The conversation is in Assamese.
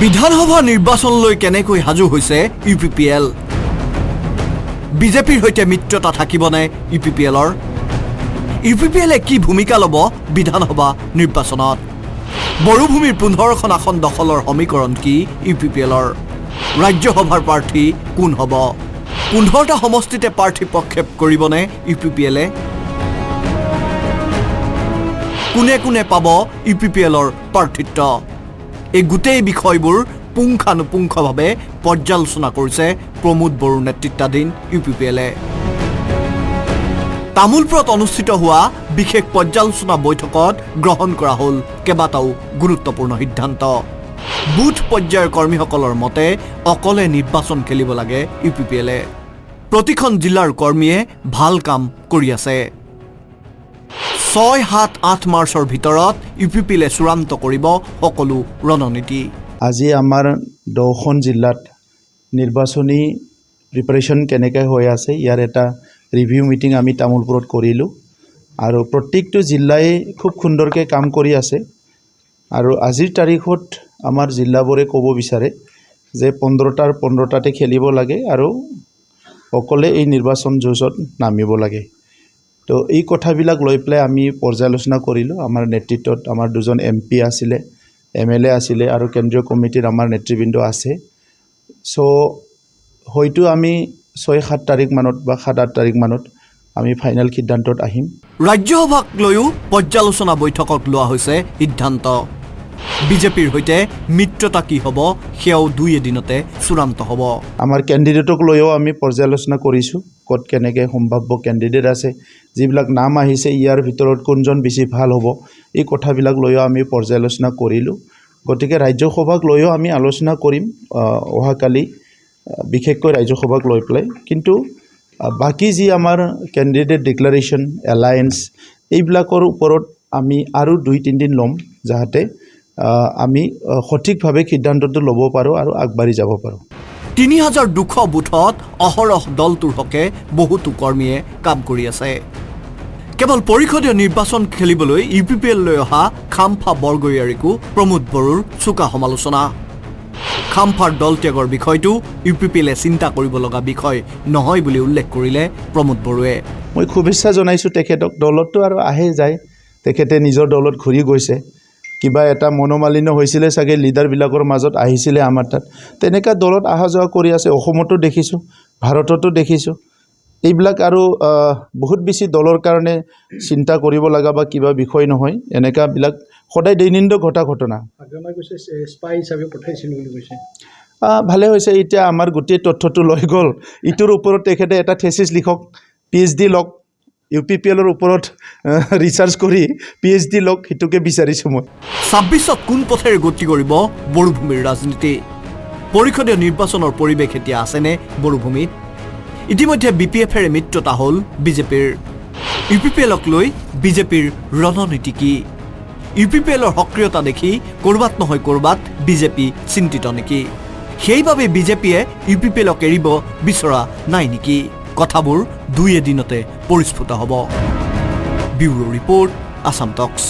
বিধানসভা নিৰ্বাচনলৈ কেনেকৈ সাজু হৈছে ইউপিপিএল বিজেপিৰ সৈতে মিত্ৰতা থাকিবনে ইউপিপিএলৰ ইউপিপিএলে কি ভূমিকা ল'ব বিধানসভা নিৰ্বাচনত বড়োভূমিৰ 15খন আসন দখলৰ সমীকৰণ কি ইউপিপিএলৰ ৰাজ্যসভাৰ প্ৰাৰ্থী কোন হ'ব 15টা সমষ্টিতে প্ৰাৰ্থী প্ৰক্ষেপ কৰিবনে ইউপিপিএলে কোনে কোনে পাব ইউপিপিএলৰ প্ৰাৰ্থিত্ব এই গোটেই বিষয়বোৰ পুংখানুপুংখভাৱে পৰ্যালোচনা কৰিছে প্ৰমোদ বড়োৰ নেতৃত্বাধীন ইউপিপিএলে তামুলপুৰত অনুষ্ঠিত হোৱা বিশেষ পৰ্যালোচনা বৈঠকত গ্ৰহণ কৰা হ'ল কেইবাটাও গুৰুত্বপূৰ্ণ সিদ্ধান্ত বুথ পৰ্যায়ৰ কৰ্মীসকলৰ মতে অকলে নিৰ্বাচন খেলিব লাগে ইউপিপিএলে প্ৰতিখন জিলাৰ কৰ্মীয়ে ভাল কাম কৰি আছে 6-7-8 মাৰ্চৰ ভিতৰত ইউপিপিএলে চূড়ান্ত কৰিব সকলো ৰণনীতি আজি আমাৰ 10খন জিলাত নিৰ্বাচনী প্ৰিপাৰেশ্যন কেনেকৈ হৈ আছে ইয়াৰ এটা ৰিভিউ মিটিং আমি তামুলপুৰত কৰিলোঁ আৰু প্ৰত্যেকটো জিলাই খুব সুন্দৰকৈ কাম কৰি আছে আৰু আজিৰ তাৰিখত আমাৰ জিলাবোৰে ক'ব বিচাৰে যে 15টাৰ 15টাতে খেলিব লাগে আৰু অকলে এই নিৰ্বাচন যুঁজত নামিব লাগে তো এই কথাবিলাক লৈ পেলাই আমি পৰ্যালোচনা কৰিলোঁ আমাৰ নেতৃত্বত আমাৰ দুজন এমপি আছিলে এমএলএ আছিলে আৰু কেন্দ্ৰীয় কমিটিৰ আমাৰ নেতৃবৃন্দ আছে সো হয়তো আমি 6-7 তাৰিখ মানত বা 7-8 তাৰিখ মানত আমি ফাইনেল সিদ্ধান্তত আহিম ৰাজ্যসভাক লৈও পৰ্যালোচনা বৈঠকত লোৱা হৈছে সিদ্ধান্ত বিজেপিৰ সৈতে মিত্ৰতা কি হ'ব সেয়াও 2 এদিনতে চূড়ান্ত হ'ব আমাৰ কেণ্ডিডেটক লৈও আমি পৰ্যালোচনা কৰিছোঁ ক'ত কেনেকৈ সম্ভাৱ্য কেণ্ডিডেট আছে যিবিলাক নাম আহিছে ইয়াৰ ভিতৰত কোনজন বেছি ভাল হ'ব এই কথাবিলাক লৈও আমি পৰ্যালোচনা কৰিলোঁ গতিকে ৰাজ্যসভাক লৈও আমি আলোচনা কৰিম অহাকালি বিশেষকৈ ৰাজ্যসভাক লৈ পেলাই কিন্তু বাকি যি আমাৰ কেণ্ডিডেট ডিক্লাৰেশ্যন এলায়েন্স এইবিলাকৰ ওপৰত আমি আৰু 2-3 দিন ল'ম যাতে আমি সঠিকভাৱে সিদ্ধান্তটো ল'ব পাৰোঁ আৰু আগবাঢ়ি যাব পাৰোঁ 3200 বুথত অহৰহ দলটোৰ হকে বহুতো কৰ্মীয়ে কাম কৰি আছে কেৱল পৰিষদীয় নিৰ্বাচন খেলিবলৈ ইউপিপিএল লৈ অহা খাম্ফা বৰগয়াৰীকো প্ৰমোদ বড়োৰ চোকা সমালোচনা খাম্ফাৰ দল ত্যাগৰ বিষয়টো ইউপিপিএলে চিন্তা কৰিব লগা বিষয় নহয় বুলি উল্লেখ কৰিলে প্ৰমোদ বড়োৱে মই শুভেচ্ছা জনাইছোঁ তেখেতক দলতো আৰু আহে যায় তেখেতে নিজৰ দলত ঘূৰি গৈছে কিবা এটা মনোমালিন্য হৈছিলে চাগে লিডাৰবিলাকৰ মাজত আহিছিলে আমাৰ তাত তেনেকা দলত অহা যোৱা কৰি আছে অসমতো দেখিছোঁ ভাৰততো দেখিছোঁ এইবিলাক আৰু বহুত বেছি দলৰ কাৰণে চিন্তা কৰিব লগা বা কিবা বিষয় নহয় এনেকাবিলাক সদায় দৈনন্দিন ঘটনা ভালে হৈছে এতিয়া আমাৰ গোটেই তথ্যটো লৈ গ'ল ইটোৰ ওপৰত তেখেতে এটা থেচিছ লিখক PhD লওক ইউপিপিএলৰ ওপৰত ৰিচাৰ্চ কৰি PhD লওক সেইটোকে বিচাৰিছোঁ মই 26ত কোন পথেৰে গতি কৰিব বড়োভূমিৰ ৰাজনীতি পৰিষদীয় নিৰ্বাচনৰ পৰিৱেশ এতিয়া আছেনে বড়োভূমিত ইতিমধ্যে বিপিএফেৰে মিত্ৰতা হ'ল বিজেপিৰ ইউপিপিএলক লৈ বিজেপিৰ ৰণনীতি কি ইউপিপিএলৰ সক্ৰিয়তা দেখি কৰবাত নহয় কৰবাত বিজেপি চিন্তিত নেকি সেইবাবে বিজেপিয়ে ইউপিপিএলক এৰিব বিচৰা নাই নেকি কথাবোৰ 2 এদিনতে পৰিস্ফুট হ'ব ব্যুৰো ৰিপৰ্ট আসাম টক্স